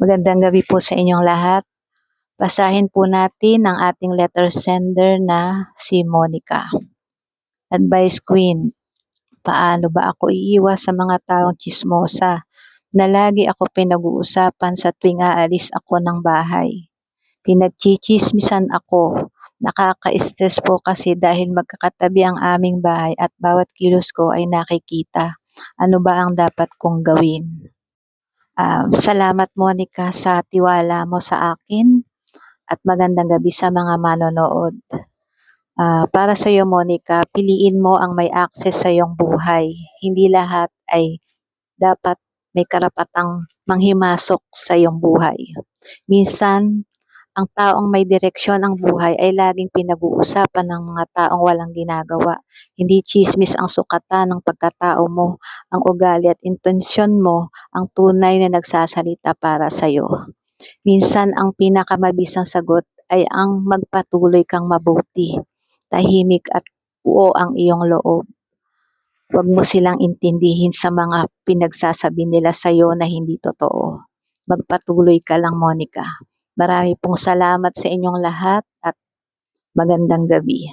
Magandang gabi po sa inyong lahat. Basahin po natin ang ating letter sender na si Monica. Advice Queen, paano ba ako iiwas sa mga taong tsismosa na lagi ako pinag-uusapan sa tuwing aalis ako ng bahay? Pinagchichismisan ako. Nakaka-stress po kasi dahil magkakatabi ang aming bahay at bawat kilos ko ay nakikita. Ano ba ang dapat kong gawin? Salamat Monica sa tiwala mo sa akin at magandang gabi sa mga manonood. Para sa iyo Monica, piliin mo ang may access sa iyong buhay. Hindi lahat ay dapat may karapatang manghimasok sa iyong buhay. Minsan, ang taong may direksyon ang buhay ay laging pinag-uusapan ng mga taong walang ginagawa. Hindi tsismis ang sukatan ng pagkatao mo, ang ugali at intensyon mo ang tunay na nagsasalita para sa'yo. Minsan ang pinakamabisang sagot ay ang magpatuloy kang mabuti. Tahimik at buo ang iyong loob. Huwag mo silang intindihin sa mga pinagsasabi nila sa'yo na hindi totoo. Magpatuloy ka lang, Monica. Marami pong salamat sa inyong lahat at magandang gabi.